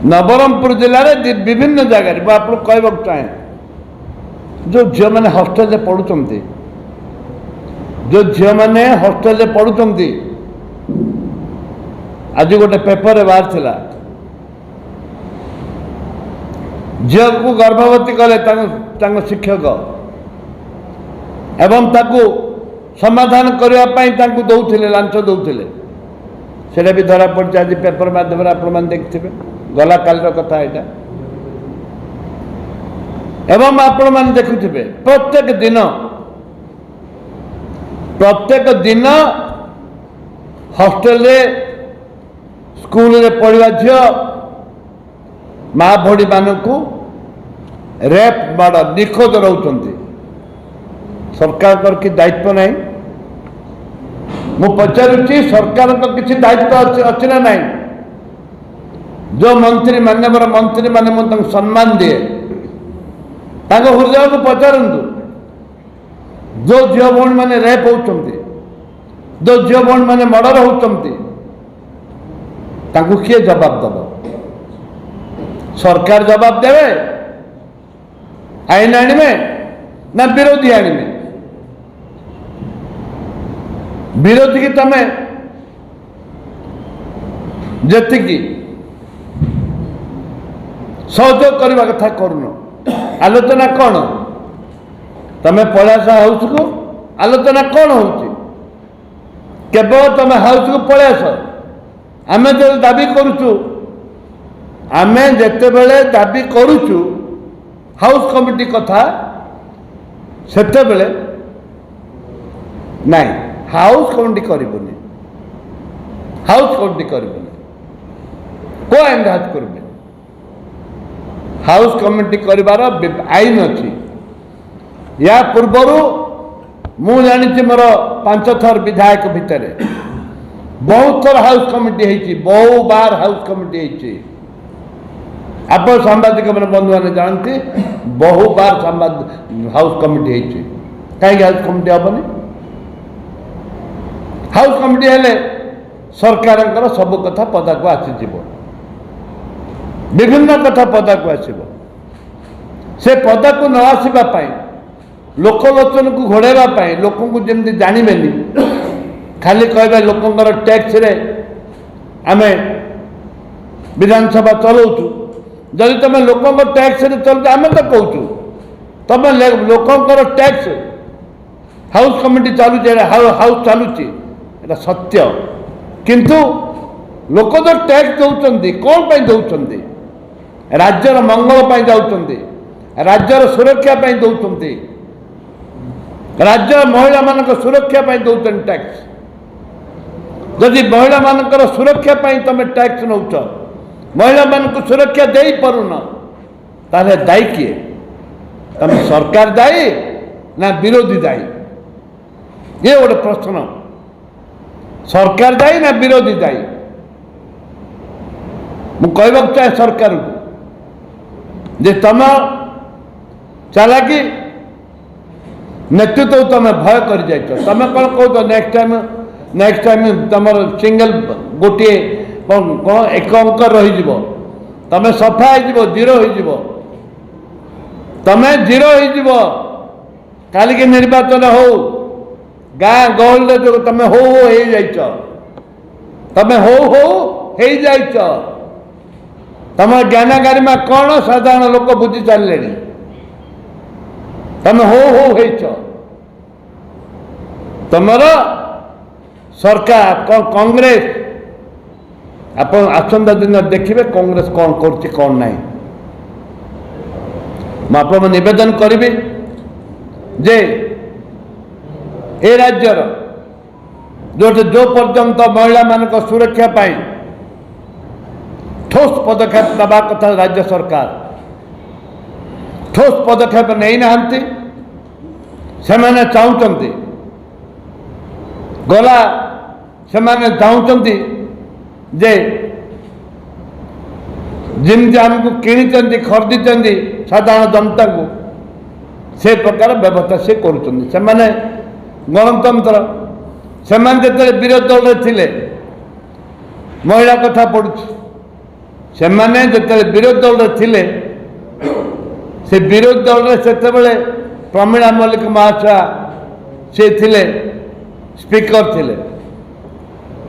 नवरंगपुर जिले में विभिन्न जगह आप कहवाक चाहे जो झील मैंने हस्टेल पढ़ुंट जो झील मैंने हस्टेल पढ़ुंट आज गोटे पेपर बाहर थिला झील को गर्भवती कले शिक्षक एवं ताकू समाधान करने दौले लांच दौले से भी धरा पड़ी आज पेपर माध्यम आप देखिए गला काल कथा यहाँ एवं आपण मैंने देखुथे प्रत्येक दिन हॉस्टेल रे स्कूल रे पढ़ा झील माँ भड़ी मानक रेप माड़ निखोज रोचंती सरकार कि दायित्व नहीं मु पचारुची सरकार किसी दायित्व अच्छी ना नहीं जो मंत्री मान्यवर मंत्री माने मुझे सम्मान दिए हृदय को पचारतु जो झील भौणी मैंने रेप होती जो झील भौणी मैंने मर्डर होती किए जवाब दब सरकार जवाब देवे आईन आणवे ना विरोधी आणवे विरोधी की तमें जी सहयोग करने कथा करूनो आलोचना कौन तमें पलास हाउस को आलोचना कौन हो केवल तमें हाउस को पलास आमे जो दाबी करुचु आमे जेते बेले दाबी करुचु हाउस कमिटी कथा सेते बेले नहीं हाउस कमिटी करिबोनी हाउस कमिटी करिबोनी को एंडाज करबे हाउस कमिटी करिबार आईन अच्छी या पूर्वर मु जानी मोर 5 थर विधायक भितर बहुत थर हाउस कमिटी होती बहु बार हाउस कमिटी आप सांबादिक मैंने बंधु मैंने जानते बहु बार हाउस कमिटी होती कहीं हाउस कमिटी हेनी हाउस कमिटी हेले सरकार सब कथा पदा को आसीज विभिन्न कथा पदा को आसब से पदा को न आसवाई लोकलोचन को घोड़ाई लोक जमी जानवे खाली कह लोकर टैक्स रे आमे विधानसभा चलाऊँ जदि तुम लोक टैक्स रे चलते आम तो कहूँ तुम लोकर टैक्स हाउस कमिटी चलुचे हाउस चलुची सत्य किंतु लोक तो टैक्स दौरान कौन पर दौरान राज्यर मंगल जाऊँच राज्यर सुरक्षा दौरान राज्य महिला मान सुरक्षा दौरान टैक्स जदि महिला मान सुरक्षा तुम टैक्स नौ महिला मान सुरक्षा दे पारुन ताले दायी किए तुम सरकार दायी ना विरोधी दायी ये गोटे प्रश्न सरकार दायी ना विरोधी दायी मु कहवाक चाहे सरकार को जे तुम चालाकी नेतृत्व तुम भय कर जाइछ तुम कौन कह नेक्स्ट टाइम तुम सिंगल गोटे कौन एक अंक रही तुम सफा हो जीरो हो तुम जीरो हो काली के निर्वाचन हो गाँ गहल जो तुम हो जाइछ तुम हो जाइछ तुम ज्ञान गारिमा कौन साधारण लोक बुझी चलले तुम हो तुमर सरकार कांग्रेस आप आसंता दिन देखिए कांग्रेस कौन कर कौन ना मुझे निवेदन करी जे ए राज्यर जो पर्यंत महिला मान सुरक्षा पाई ठोस पदक्षेप दबा कथा राज्य सरकार ठोस पदक्षेप नहीं नाहंती से माने चाहते गला से माने चाहते जे जमी आमको किणी खरीदी साधारण जनता को से प्रकार व्यवस्था से कर गणतंत्र से विरोधी दल थे महिला कथा पड़ुछि ସେମାନେ ଯେତେବେଳେ ବିରୋଧୀ ଦଳରେ ଥିଲେ ସେ ବିରୋଧୀ ଦଳରେ ସେତେବେଳେ ପ୍ରମିଳା ମଲ୍ଲିକ ମହାଶୟା ସେ ଥିଲେ ସ୍ପିକର ଥିଲେ।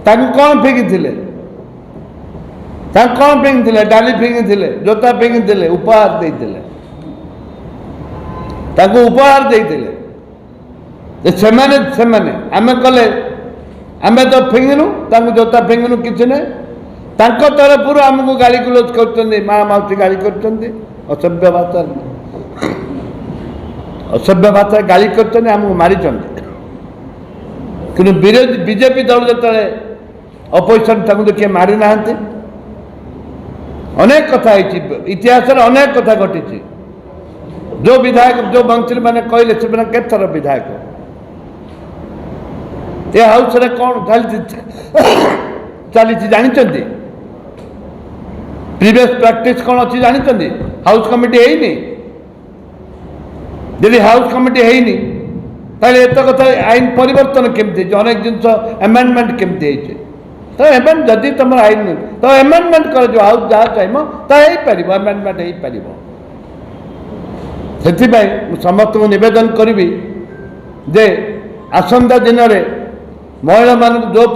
ତାଙ୍କୁ କ'ଣ ଫିଙ୍ଗିଥିଲେ? ତାଙ୍କୁ କ'ଣ ଫିଙ୍ଗିଥିଲେ? ଡାଲି ଫିଙ୍ଗିଥିଲେ, ଜୋତା ଫିଙ୍ଗିଥିଲେ, ଉପହାର ଦେଇଥିଲେ। ତାଙ୍କୁ ଉପହାର ଦେଇଥିଲେ। ସେମାନେ ଆମେ କଲେ ଆମେ ତ ଫିଙ୍ଗିନୁ, ତାଙ୍କୁ ଜୋତା ଫିଙ୍ଗିନୁ, କିଛି ନାହିଁ। ତାଙ୍କ ତରଫରୁ ଆମକୁ ଗାଳି ଗୁଲଜ କରୁଛନ୍ତି, ମା ମାଉସୀ ଗାଳି କରୁଛନ୍ତି, ଅସଭ୍ୟ ଭାଷାରେ ଗାଳି କରୁଛନ୍ତି, ଆମକୁ ମାରିଛନ୍ତି। କିନ୍ତୁ ବିଜେପି ଦଳ ଯେତେବେଳେ ଅପୋଜିସନ୍ ତାଙ୍କୁ ତ କିଏ ମାରି ନାହାନ୍ତି। ଅନେକ କଥା ହେଇଛି, ଇତିହାସରେ ଅନେକ କଥା ଘଟିଛି। ଯେଉଁ ବିଧାୟକ ଯେଉଁ ମନ୍ତ୍ରୀମାନେ କହିଲେ ସେମାନେ କେତେଥର ବିଧାୟକ? ଏ ହାଉସ୍ରେ କ'ଣ ଚାଲିଛି ଜାଣିଛନ୍ତି? ପ୍ରିଭିୟସ୍ ପ୍ରାକ୍ଟିସ୍ କ'ଣ ଅଛି ଜାଣିଛନ୍ତି? ହାଉସ୍ କମିଟି ହେଇନି। ଯଦି ହାଉସ୍ କମିଟି ହେଇନି ତାହେଲେ ଏତେ କଥା ଆଇନ ପରିବର୍ତ୍ତନ କେମିତି ହେଇଛି? ଅନେକ ଜିନିଷ ଆମେଣ୍ଡମେଣ୍ଟ କେମିତି ହେଇଛି? ତ ଯଦି ତୁମର ଆଇନ ତ ଆମେଣ୍ଡମେଣ୍ଟ କରାଯିବ। ହାଉସ୍ ଯାହା ଚାହିଁବ ତାହା ହେଇପାରିବ, ଆମେଣ୍ଡମେଣ୍ଟ ହେଇପାରିବ। ସେଥିପାଇଁ ମୁଁ ସମସ୍ତଙ୍କୁ ନିବେଦନ କରିବି ଯେ ଆସନ୍ତା ଦିନରେ ମହିଳାମାନଙ୍କୁ ଯେଉଁ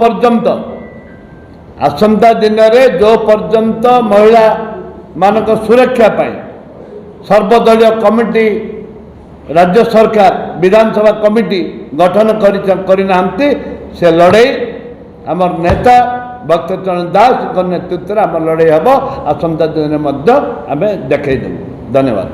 ପର୍ଯ୍ୟନ୍ତ ମହିଳାମାନଙ୍କ ସୁରକ୍ଷା ପାଇଁ ସର୍ବଦଳୀୟ କମିଟି ରାଜ୍ୟ ସରକାର ବିଧାନସଭା କମିଟି ଗଠନ କରିନାହାନ୍ତି, ସେ ଲଢ଼େଇ ଆମର ନେତା ଭକ୍ତଚରଣ ଦାସଙ୍କ ନେତୃତ୍ୱରେ ଆମର ଲଢ଼େଇ ହେବ। ଆସନ୍ତା ଦିନରେ ମଧ୍ୟ ଆମେ ଦେଖେଇଦେବୁ। ଧନ୍ୟବାଦ।